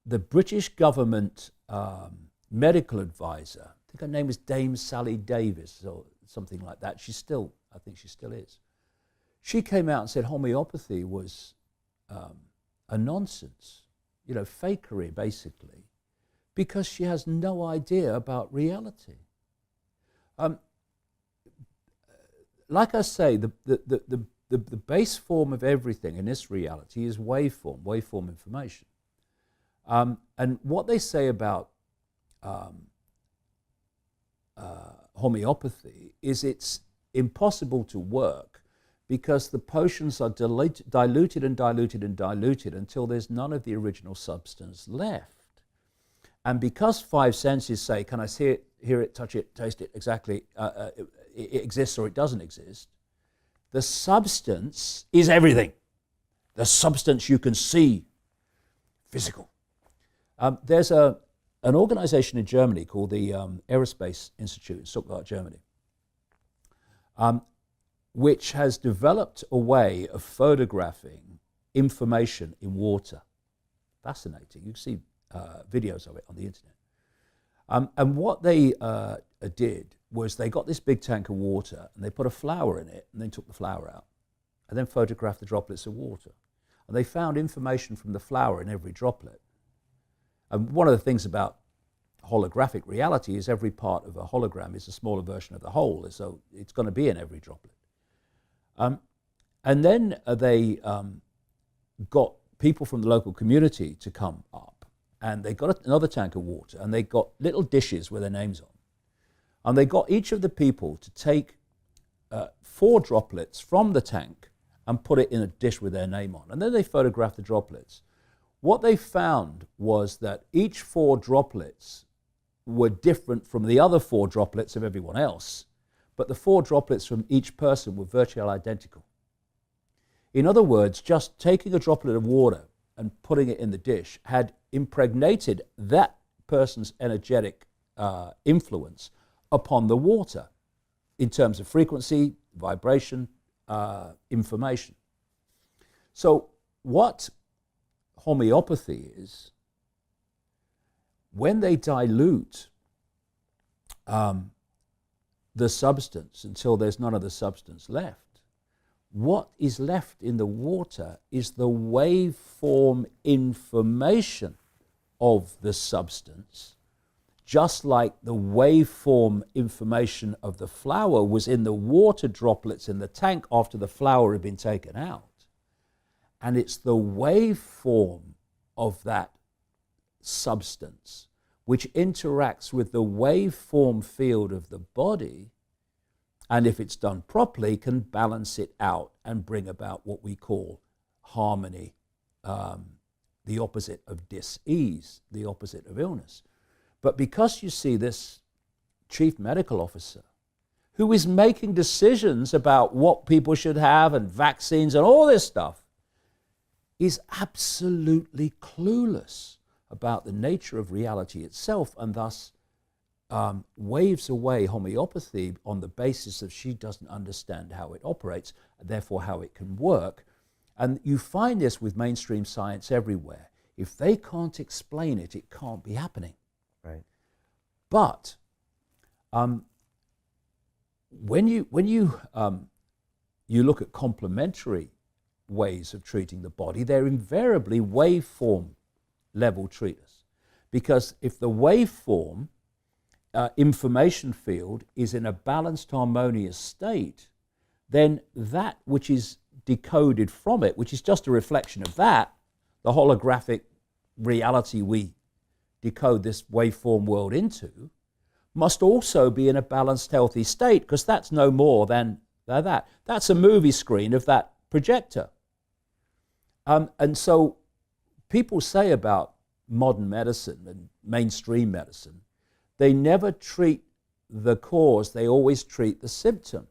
the British government medical advisor, I think her name was Dame Sally Davis or something like that. I think she still is. She came out and said homeopathy was a nonsense, fakery basically, because she has no idea about reality. Like I say, the base form of everything in this reality is waveform information. And what they say about homeopathy is it's impossible to work because the potions are diluted and diluted and diluted until there's none of the original substance left. And because five senses say, can I see it, hear it, touch it, taste it, exactly, it exists or it doesn't exist, the substance is everything. The substance you can see, physical. There's an organization in Germany called the Aerospace Institute in Stuttgart, Germany, which has developed a way of photographing information in water. Fascinating. You can see videos of it on the internet. And what they did was they got this big tank of water and they put a flower in it and then took the flower out and then photographed the droplets of water. And they found information from the flower in every droplet. And one of the things about holographic reality is every part of a hologram is a smaller version of the whole, so it's going to be in every droplet. And then they got people from the local community to come up, and they got another tank of water, and they got little dishes with their names on. And they got each of the people to take 4 droplets from the tank and put it in a dish with their name on. And then they photographed the droplets. What they found was that each 4 droplets were different from the other 4 droplets of everyone else, but the 4 droplets from each person were virtually identical. In other words, just taking a droplet of water and putting it in the dish had impregnated that person's energetic influence upon the water in terms of frequency, vibration, information. So what homeopathy is, when they dilute the substance until there's none of the substance left, what is left in the water is the waveform information of the substance, just like the waveform information of the flower was in the water droplets in the tank after the flower had been taken out. And it's the waveform of that substance which interacts with the waveform field of the body, and if it's done properly, can balance it out and bring about what we call harmony, the opposite of dis-ease, the opposite of illness. But because you see this chief medical officer who is making decisions about what people should have and vaccines and all this stuff, is absolutely clueless about the nature of reality itself, and thus waves away homeopathy on the basis that she doesn't understand how it operates, and therefore how it can work. And you find this with mainstream science everywhere. If they can't explain it, it can't be happening. Right. But when you look at complementary ways of treating the body, they're invariably waveform level treaters. Because if the waveform information field is in a balanced, harmonious state, then that which is decoded from it, which is just a reflection of that, the holographic reality we decode this waveform world into, must also be in a balanced, healthy state, because that's no more than that. That's a movie screen of that projector. And so people say about modern medicine and mainstream medicine, they never treat the cause, they always treat the symptom.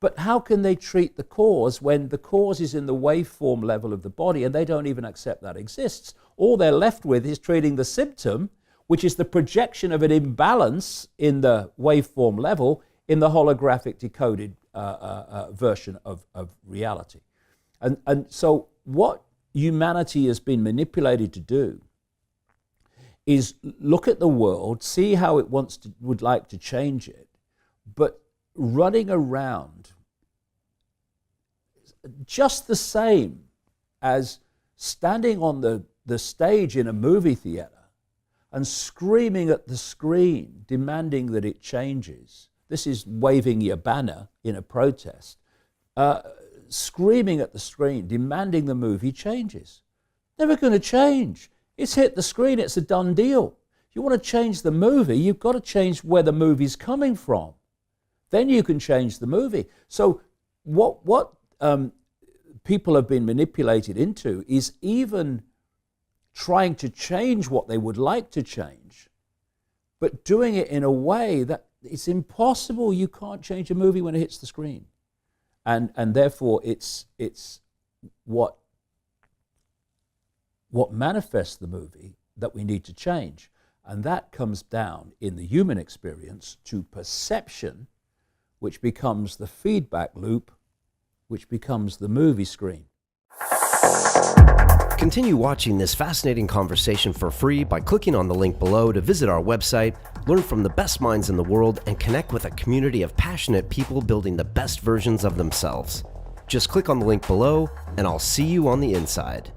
But how can they treat the cause when the cause is in the waveform level of the body and they don't even accept that exists? All they're left with is treating the symptom, which is the projection of an imbalance in the waveform level in the holographic decoded version of reality. And so what humanity has been manipulated to do is look at the world, see how it would like to change it, but running around just the same as standing on the stage in a movie theater and screaming at the screen, demanding that it changes. This is waving your banner in a protest. Screaming at the screen, demanding the movie changes. Never going to change. It's hit the screen, it's a done deal. If you want to change the movie, you've got to change where the movie's coming from. Then you can change the movie. So what people have been manipulated into is even trying to change what they would like to change, but doing it in a way that it's impossible. You can't change a movie when it hits the screen. And therefore it's what manifests the movie that we need to change. And that comes down in the human experience to perception, which becomes the feedback loop, which becomes the movie screen. Continue watching this fascinating conversation for free by clicking on the link below to visit our website, learn from the best minds in the world, and connect with a community of passionate people building the best versions of themselves. Just click on the link below, and I'll see you on the inside.